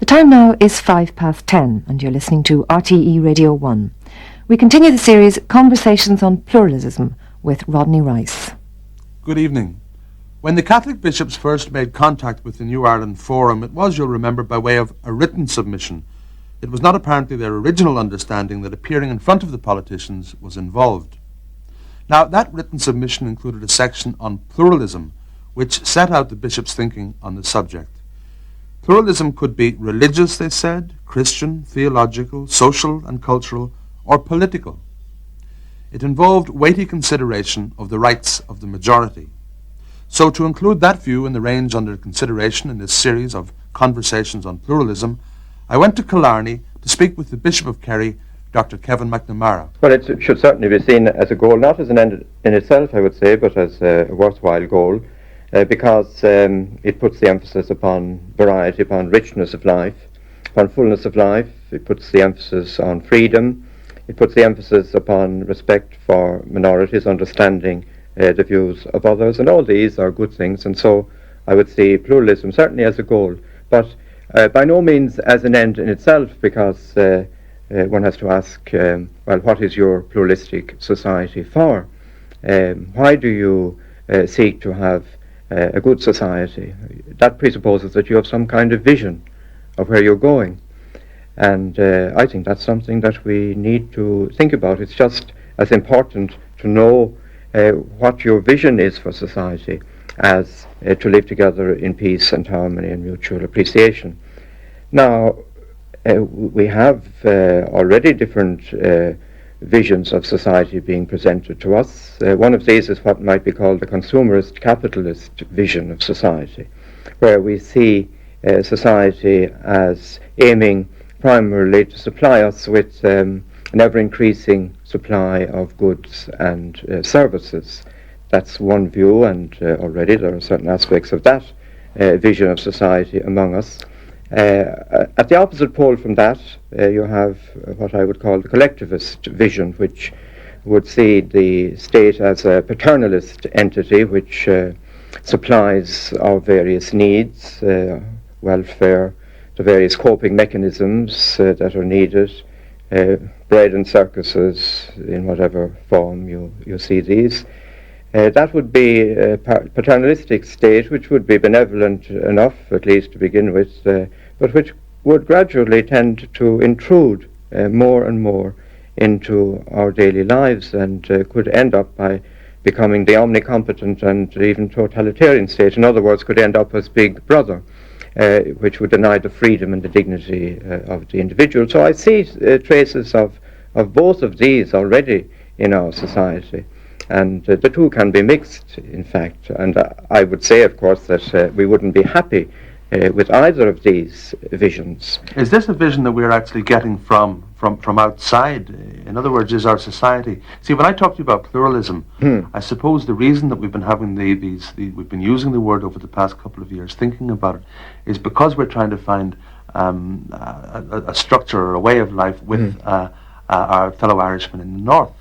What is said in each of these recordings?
time now is 10:05, and you're listening to RTE Radio 1. We continue the series Conversations on Pluralism with Rodney Rice. Good evening. When the Catholic bishops first made contact with the New Ireland Forum, it was, you'll remember, by way of a written submission. It was not apparently their original understanding that appearing in front of the politicians was involved. Now, that written submission included a section on pluralism, which set out the bishops' thinking on the subject. Pluralism could be religious, they said, Christian, theological, social and cultural, or political. It involved weighty consideration of the rights of the majority. So to include that view in the range under consideration in this series of Conversations on Pluralism, I went to Killarney to speak with the Bishop of Kerry, Dr. Kevin McNamara. Well, it should certainly be seen as a goal, not as an end in itself, I would say, but as a worthwhile goal, because it puts the emphasis upon variety, upon richness of life, upon fullness of life. It puts the emphasis on freedom. It puts the emphasis upon respect for minorities, understanding the views of others, and all these are good things. And so I would see pluralism certainly as a goal, but by no means as an end in itself, because one has to ask, well, what is your pluralistic society for? Why do you seek to have a good society? That presupposes that you have some kind of vision of where you're going. And I think that's something that we need to think about. It's just as important to know what your vision is for society as to live together in peace and harmony and mutual appreciation. Now, we have already different visions of society being presented to us. One of these is what might be called the consumerist capitalist vision of society, where we see society as aiming primarily to supply us with an ever-increasing supply of goods and services. That's one view, and already there are certain aspects of that vision of society among us. At the opposite pole from that, you have what I would call the collectivist vision, which would see the state as a paternalist entity which supplies our various needs, welfare, the various coping mechanisms that are needed, bread and circuses in whatever form you see these. That would be a paternalistic state which would be benevolent enough, at least to begin with, but which would gradually tend to intrude more and more into our daily lives, and could end up by becoming the omnicompetent and even totalitarian state. In other words, could end up as Big Brother, which would deny the freedom and the dignity of the individual. So I see traces of both of these already in our society. And the two can be mixed, in fact. And I would say, of course, that we wouldn't be happy with either of these visions. Is this a vision that we're actually getting from outside? In other words, is our society... See, when I talk to you about pluralism, I suppose the reason that we've been having we've been using the word over the past couple of years, thinking about it, is because we're trying to find a structure or a way of life with our fellow Irishmen in the north.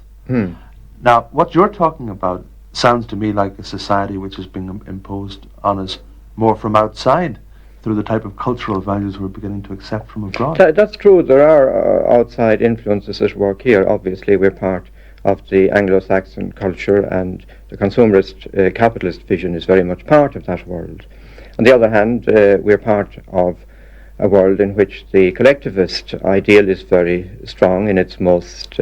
Now, what you're talking about sounds to me like a society which is being imposed on us more from outside through the type of cultural values we're beginning to accept from abroad. That's true. There are outside influences at work here. Obviously, we're part of the Anglo-Saxon culture, and the consumerist capitalist vision is very much part of that world. On the other hand, we're part of a world in which the collectivist ideal is very strong in its most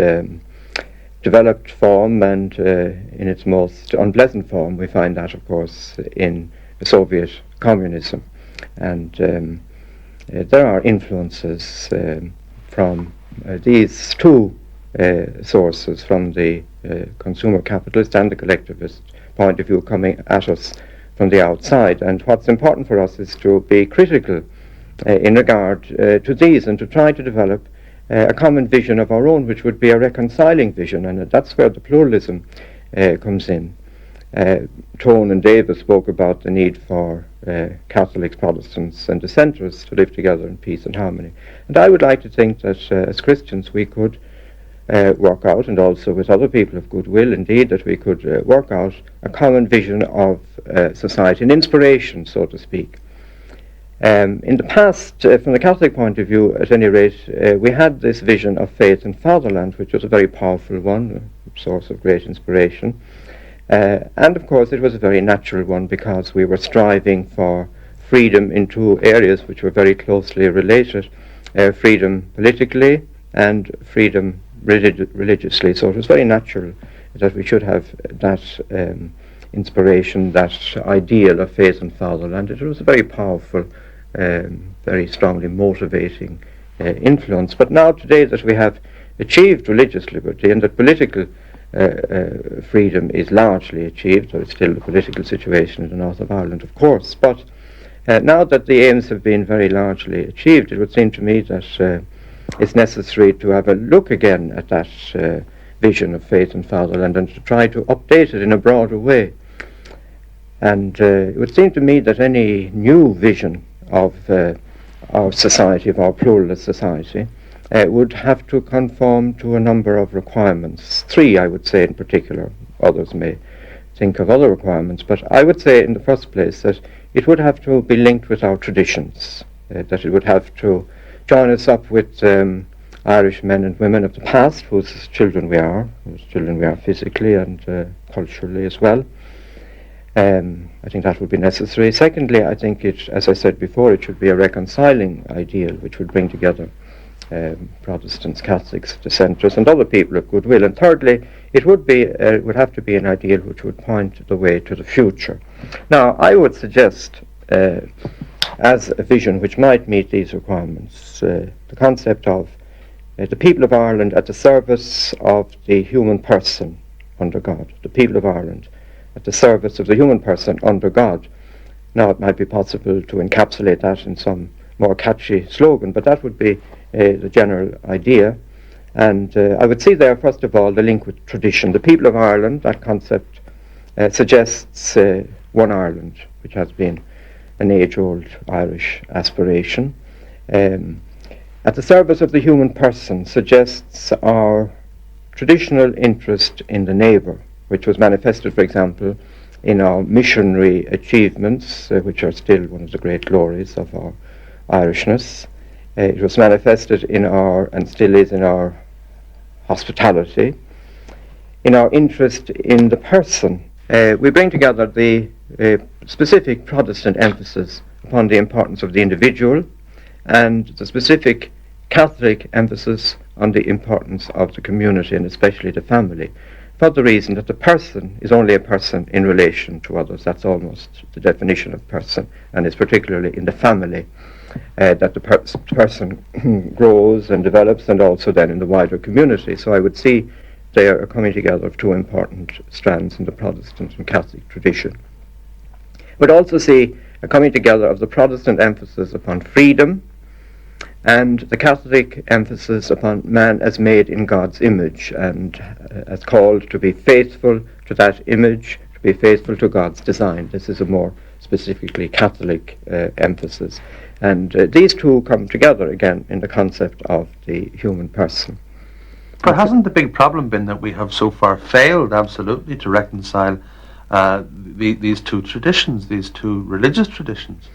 developed form, and in its most unpleasant form. We find that, of course, in Soviet communism. And there are influences from these two sources, from the consumer capitalist and the collectivist point of view, coming at us from the outside. And what's important for us is to be critical in regard to these, and to try to develop a common vision of our own, which would be a reconciling vision, and that's where the pluralism comes in. Tone and David spoke about the need for Catholics, Protestants and dissenters to live together in peace and harmony. And I would like to think that as Christians we could work out, and also with other people of goodwill indeed, that we could work out a common vision of society, an inspiration, so to speak. In the past, from the Catholic point of view, at any rate, we had this vision of faith in fatherland, which was a very powerful one, a source of great inspiration. And of course, it was a very natural one because we were striving for freedom in two areas which were very closely related, freedom politically and freedom religiously. So it was very natural that we should have that inspiration, that ideal of faith in fatherland. It was a very powerful, very strongly motivating influence. But now today that we have achieved religious liberty and that political freedom is largely achieved, there is still a political situation in the north of Ireland, of course, but now that the aims have been very largely achieved, it would seem to me that it's necessary to have a look again at that vision of faith in fatherland and to try to update it in a broader way. And it would seem to me that any new vision of our society, of our pluralist society, would have to conform to a number of requirements. Three, I would say, in particular. Others may think of other requirements, but I would say in the first place that it would have to be linked with our traditions, that it would have to join us up with Irish men and women of the past, whose children we are physically and culturally as well. I think that would be necessary. Secondly, I think it, as I said before, it should be a reconciling ideal which would bring together Protestants, Catholics, dissenters, and other people of goodwill. And thirdly, it would have to be an ideal which would point the way to the future. Now, I would suggest, as a vision which might meet these requirements, the concept of the people of Ireland at the service of the human person under God. The people of Ireland at the service of the human person under God. Now, it might be possible to encapsulate that in some more catchy slogan, but that would be the general idea. And I would see there, first of all, the link with tradition. The people of Ireland, that concept suggests one Ireland, which has been an age-old Irish aspiration. At the service of the human person suggests our traditional interest in the neighbour, which was manifested, for example, in our missionary achievements, which are still one of the great glories of our Irishness. It was manifested in our, and still is in our, hospitality, in our interest in the person. We bring together the specific Protestant emphasis upon the importance of the individual and the specific Catholic emphasis on the importance of the community and especially the family, for the reason that the person is only a person in relation to others. That's almost the definition of person, and it's particularly in the family that the person grows and develops, and also then in the wider community. So I would see there a coming together of two important strands in the Protestant and Catholic tradition. But also see a coming together of the Protestant emphasis upon freedom and the Catholic emphasis upon man as made in God's image and as called to be faithful to that image, to be faithful to God's design. This is a more specifically Catholic emphasis. And these two come together again in the concept of the human person. But hasn't the big problem been that we have so far failed absolutely to reconcile these two traditions, these two religious traditions,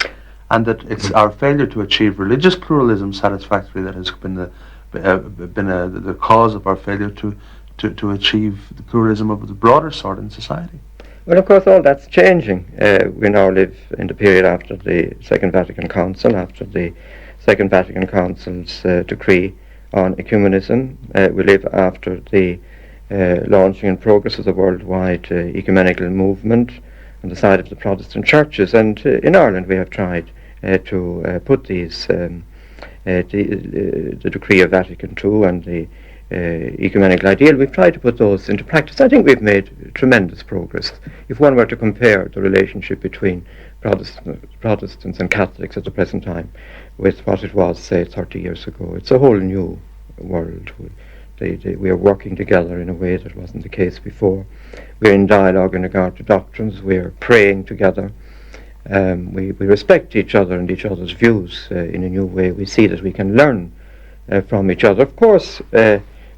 and that it's our failure to achieve religious pluralism satisfactorily that has been the cause of our failure to achieve the pluralism of the broader sort in society? Well, of course, all that's changing. We now live in the period after the Second Vatican Council, after the Second Vatican Council's decree on ecumenism. We live after the launching and progress of the worldwide ecumenical movement on the side of the Protestant churches. And in Ireland we have tried to put these, the decree of Vatican II and the ecumenical ideal, we've tried to put those into practice. I think we've made tremendous progress. If one were to compare the relationship between Protestants and Catholics at the present time with what it was, say, 30 years ago, it's a whole new world. We are working together in a way that wasn't the case before. We're in dialogue in regard to doctrines. We're praying together. We respect each other and each other's views in a new way. We see that we can learn from each other. Of course,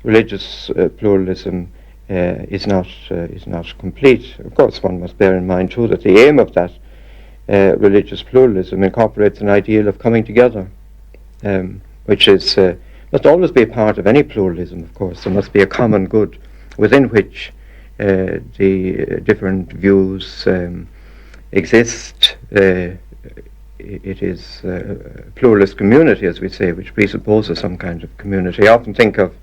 religious pluralism is not complete. Of course, one must bear in mind too that the aim of that religious pluralism incorporates an ideal of coming together, which is must always be a part of any pluralism, of course. There must be a common good within which the different views exist. It is a pluralist community, as we say, which presupposes some kind of community. I often think of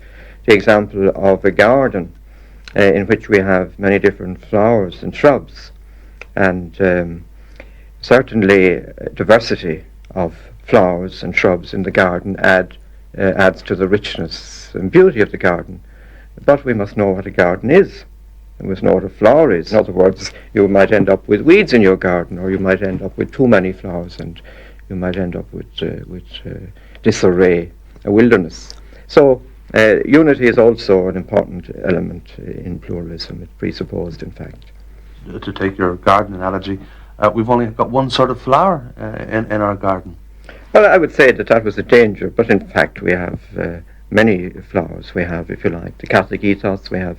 the example of a garden in which we have many different flowers and shrubs, and certainly diversity of flowers and shrubs in the garden adds to the richness and beauty of the garden. But we must know what a garden is. We must know what a flower is. In other words, you might end up with weeds in your garden, or you might end up with too many flowers, and you might end up with disarray, a wilderness. So unity is also an important element in pluralism. It's presupposed, in fact. To take your garden analogy, we've only got one sort of flower in our garden. Well, I would say that was a danger, but in fact we have many flowers. We have, if you like, the Catholic ethos. We have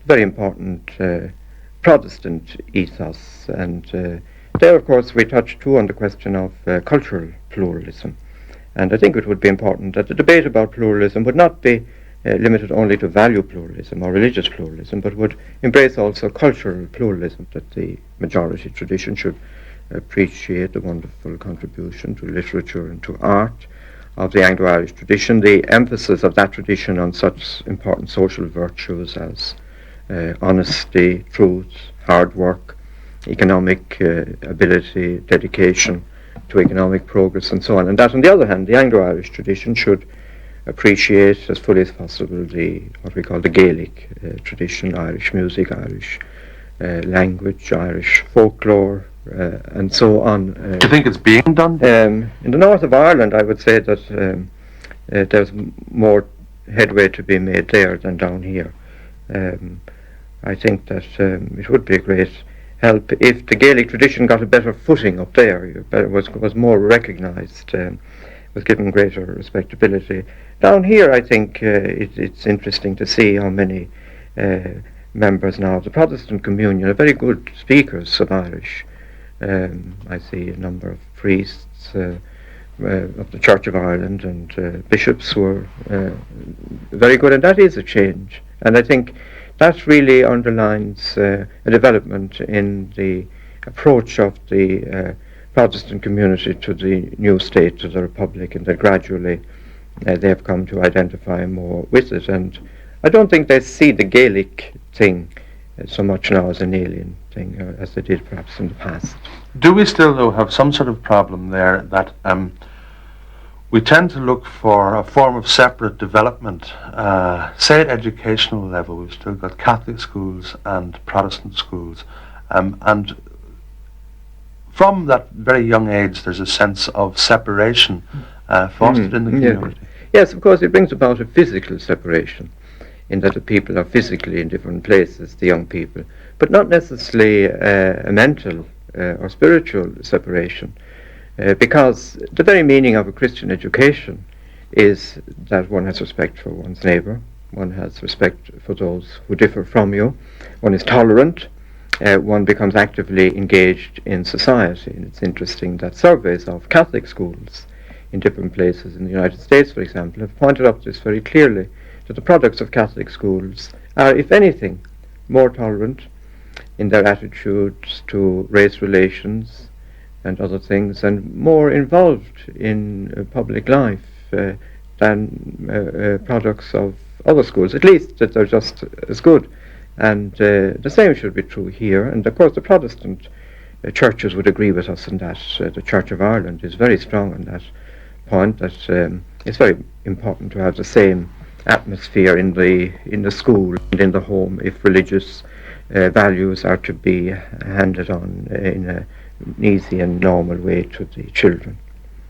very important Protestant ethos, and there, of course, we touch too on the question of cultural pluralism. And I think it would be important that the debate about pluralism would not be limited only to value pluralism or religious pluralism, but would embrace also cultural pluralism, that the majority tradition should appreciate the wonderful contribution to literature and to art of the Anglo-Irish tradition, the emphasis of that tradition on such important social virtues as honesty, truth, hard work, economic ability, dedication to economic progress, and so on. And that, on the other hand, the Anglo-Irish tradition should appreciate as fully as possible what we call the Gaelic tradition, Irish music, Irish language, Irish folklore, and so on. Do you think it's being done? In the north of Ireland, I would say that there's more headway to be made there than down here. I think that it would be a great help if the Gaelic tradition got a better footing up there, was more recognised, was given greater respectability. Down here, I think it's interesting to see how many members now of the Protestant communion are very good speakers of Irish. I see a number of priests of the Church of Ireland and bishops who are very good, and that is a change. And I think that really underlines a development in the approach of the Protestant community to the new state, to the Republic, and that gradually they have come to identify more with it. And I don't think they see the Gaelic thing so much now as an alien thing as they did perhaps in the past. Do we still, though, have some sort of problem there that we tend to look for a form of separate development, say at educational level? We've still got Catholic schools and Protestant schools, and from that very young age there's a sense of separation fostered in the community. Yes, of course, it brings about a physical separation, in that the people are physically in different places, the young people, but not necessarily a mental or spiritual separation. Because the very meaning of a Christian education is that one has respect for one's neighbour, one has respect for those who differ from you, one is tolerant, one becomes actively engaged in society. And it's interesting that surveys of Catholic schools in different places in the United States, for example, have pointed out this very clearly, that the products of Catholic schools are, if anything, more tolerant in their attitudes to race relations and other things, and more involved in public life than products of other schools, at least that they're just as good. And the same should be true here. And of course the Protestant churches would agree with us in that. The Church of Ireland is very strong on that point, that it's very important to have the same atmosphere in the school and in the home if religious values are to be handed on in an easy and normal way to the children.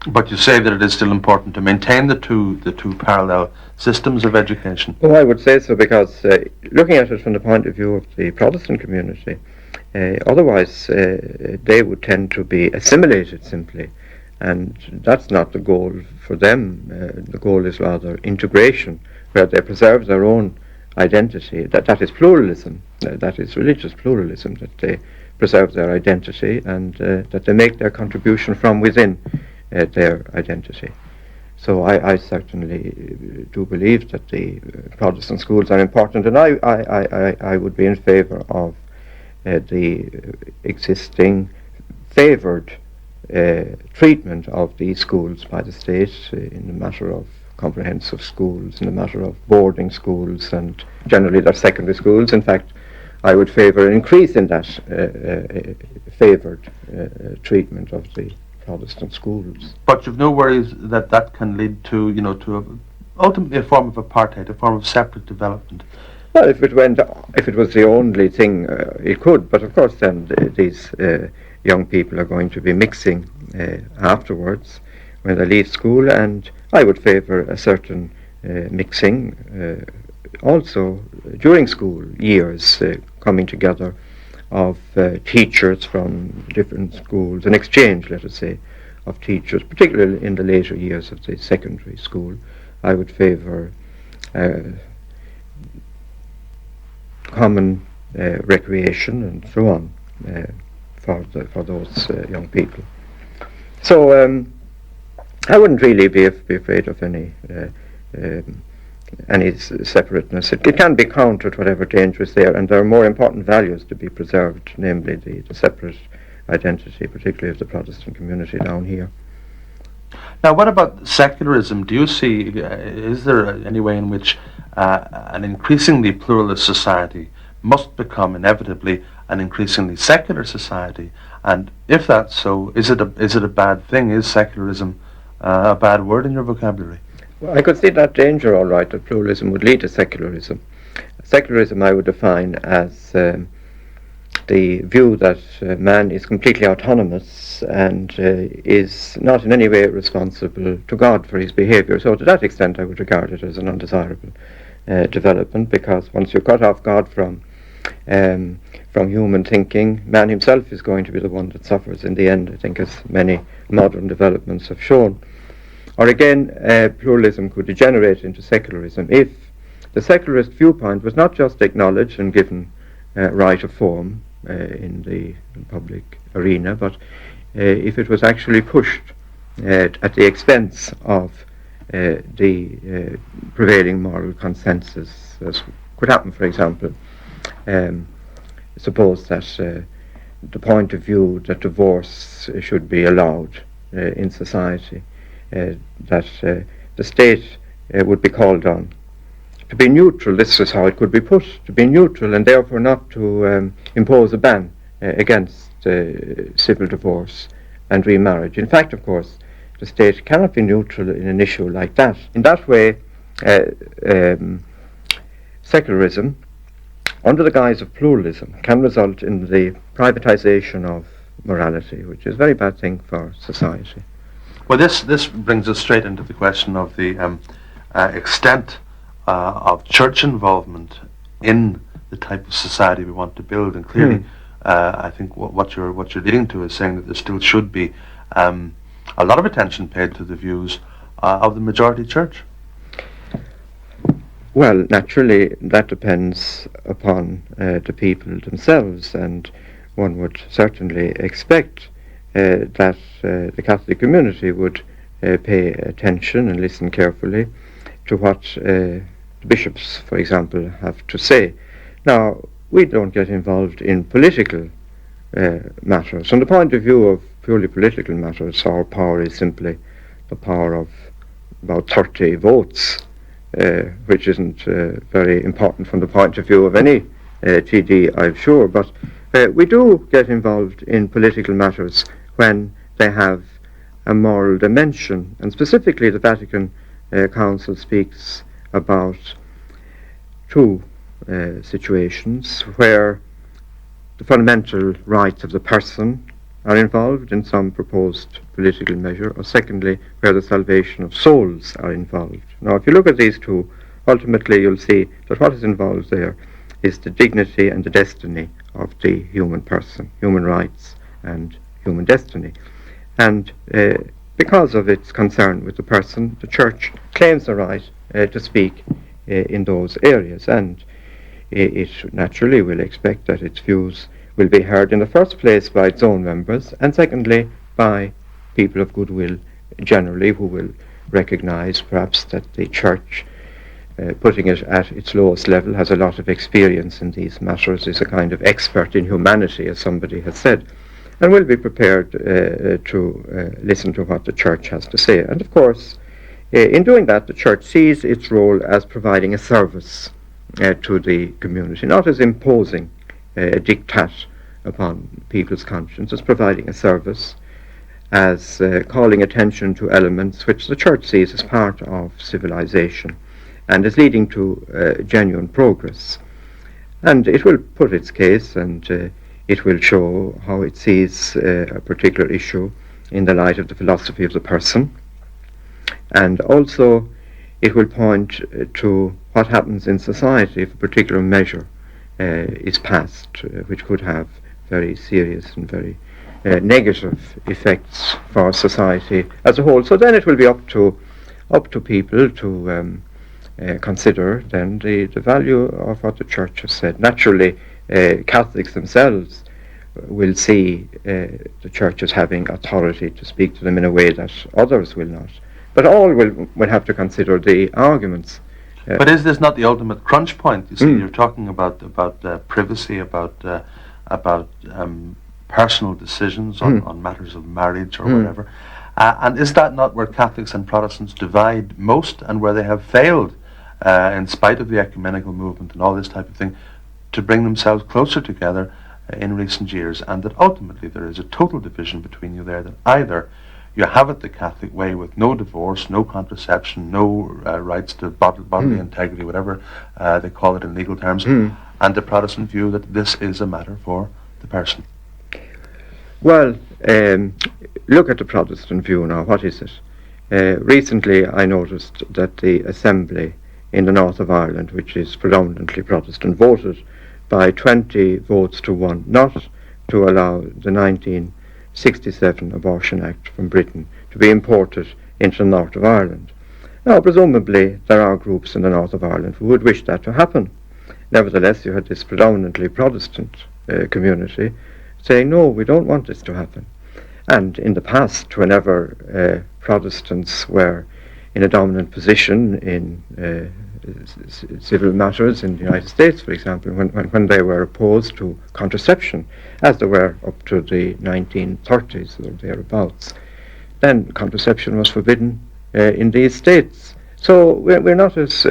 But you say that it is still important to maintain the two parallel systems of education. Well, I would say so, because looking at it from the point of view of the Protestant community, otherwise they would tend to be assimilated simply, and that's not the goal for them. The goal is rather integration, where they preserve their own identity. That is pluralism, that is religious pluralism, that they preserve their identity, and that they make their contribution from within their identity. So I certainly do believe that the Protestant schools are important, and I would be in favour of the existing favoured treatment of these schools by the state in the matter of comprehensive schools, in the matter of boarding schools, and generally their secondary schools. In fact, I would favour an increase in that favoured treatment of the Protestant schools. But you've no worries that that can lead to, ultimately a form of apartheid, a form of separate development? Well, if it was the only thing, it could. But of course, then these young people are going to be mixing afterwards when they leave school, and I would favour a certain mixing also during school years, coming together of teachers from different schools, an exchange, let us say, of teachers, particularly in the later years of the secondary school. I would favour common recreation and so on for those young people. So I wouldn't really be afraid of any separateness. It can be countered, whatever danger is there, and there are more important values to be preserved, namely the separate identity, particularly of the Protestant community down here. Now, what about secularism? Do you see, is there any way in which an increasingly pluralist society must become inevitably an increasingly secular society? And if that's so, is it a bad thing? Is secularism a bad word in your vocabulary? Well, I could see that danger, all right, that pluralism would lead to secularism. Secularism I would define as the view that man is completely autonomous and is not in any way responsible to God for his behaviour. So to that extent I would regard it as an undesirable development, because once you cut off God from human thinking, man himself is going to be the one that suffers in the end, I think, as many modern developments have shown. Or again, pluralism could degenerate into secularism if the secularist viewpoint was not just acknowledged and given right of form in the public arena, but if it was actually pushed at the expense of the prevailing moral consensus, as could happen, for example. Suppose that the point of view that divorce should be allowed in society, that the state would be called on to be neutral. This is how it could be put, to be neutral, and therefore not to impose a ban against civil divorce and remarriage. In fact, of course, the state cannot be neutral in an issue like that. In that way, secularism, under the guise of pluralism, can result in the privatization of morality, which is a very bad thing for society. Well, this brings us straight into the question of the extent of church involvement in the type of society we want to build, and clearly, I think what you're leading to is saying that there still should be a lot of attention paid to the views of the majority church. Well, naturally, that depends upon the people themselves, and one would certainly expect that the Catholic community would pay attention and listen carefully to what the bishops, for example, have to say. Now, we don't get involved in political matters. From the point of view of purely political matters, our power is simply the power of about 30 votes, which isn't very important from the point of view of any TD, I'm sure. But we do get involved in political matters when they have a moral dimension, and specifically the Vatican Council speaks about two situations where the fundamental rights of the person are involved in some proposed political measure, or secondly, where the salvation of souls are involved. Now, if you look at these two, ultimately you'll see that what is involved there is the dignity and the destiny of the human person, human rights and human destiny. And because of its concern with the person, the Church claims the right to speak in those areas, and it naturally will expect that its views will be heard in the first place by its own members, and secondly by people of goodwill generally, who will recognise perhaps that the Church, putting it at its lowest level, has a lot of experience in these matters, is a kind of expert in humanity, as somebody has said, and will be prepared to listen to what the Church has to say. And of course, in doing that, the Church sees its role as providing a service to the community, not as imposing a diktat upon people's conscience, as providing a service, as calling attention to elements which the Church sees as part of civilization and as leading to genuine progress. And it will put its case, and it will show how it sees a particular issue in the light of the philosophy of the person. And also it will point to what happens in society if a particular measure is passed, which could have very serious and very negative effects for society as a whole. So then it will be up to people to consider then the value of what the Church has said. Naturally, Catholics themselves will see the Church as having authority to speak to them in a way that others will not. But all will have to consider the arguments. But is this not the ultimate crunch point? You see, you're talking about privacy, about personal decisions on matters of marriage or whatever. And is that not where Catholics and Protestants divide most, and where they have failed, in spite of the ecumenical movement and all this type of thing, to bring themselves closer together in recent years, and that ultimately there is a total division between you there, that either you have it the Catholic way with no divorce, no contraception, no rights to bodily integrity, whatever they call it in legal terms, and the Protestant view that this is a matter for the person. Well, look at the Protestant view now. What is it? Recently I noticed that the Assembly in the north of Ireland, which is predominantly Protestant, voted by 20 votes to 1 not to allow the 1967 Abortion Act from Britain to be imported into the north of Ireland. Now, presumably there are groups in the north of Ireland who would wish that to happen. Nevertheless, you had this predominantly Protestant community saying, no, we don't want this to happen. And in the past, whenever Protestants were in a dominant position in civil matters in the United States, for example, when they were opposed to contraception, as they were up to the 1930s or thereabouts, then contraception was forbidden in these states. So we're not as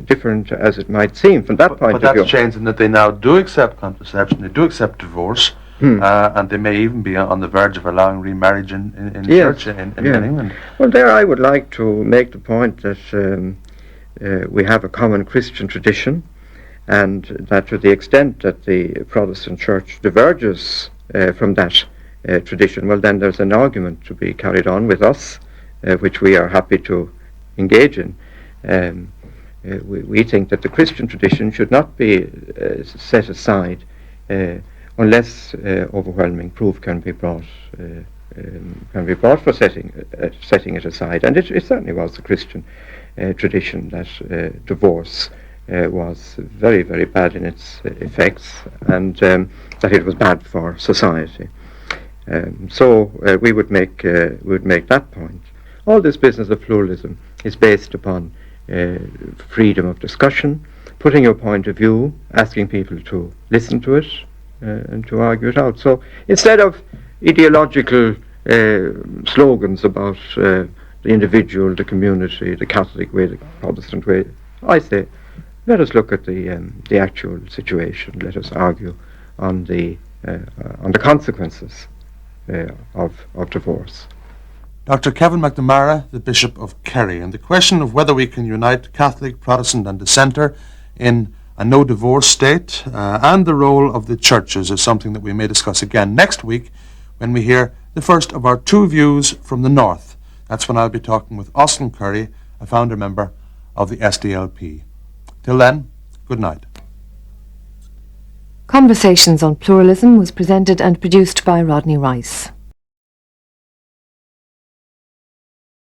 different as it might seem from that point of view. But that's changed in that they now do accept contraception, they do accept divorce, and they may even be on the verge of allowing remarriage in church in England. Well, there I would like to make the point that we have a common Christian tradition, and that to the extent that the Protestant Church diverges from that tradition, well, then there's an argument to be carried on with us, which we are happy to engage in. We think that the Christian tradition should not be set aside unless overwhelming proof can be brought for setting it aside. And it certainly was the Christian tradition that divorce was very, very bad in its effects, and that it was bad for society. So we would make that point. All this business of pluralism is based upon freedom of discussion, putting your point of view, asking people to listen to it and to argue it out. So instead of ideological slogans about the individual, the community, the Catholic way, the Protestant way, I say, let us look at the actual situation. Let us argue on the consequences of divorce. Dr. Kevin McNamara, the Bishop of Kerry, and the question of whether we can unite Catholic, Protestant and Dissenter in a no-divorce state and the role of the churches is something that we may discuss again next week when we hear the first of our two views from the North. That's when I'll be talking with Austin Kerry, a founder member of the SDLP. Till then, good night. Conversations on Pluralism was presented and produced by Rodney Rice.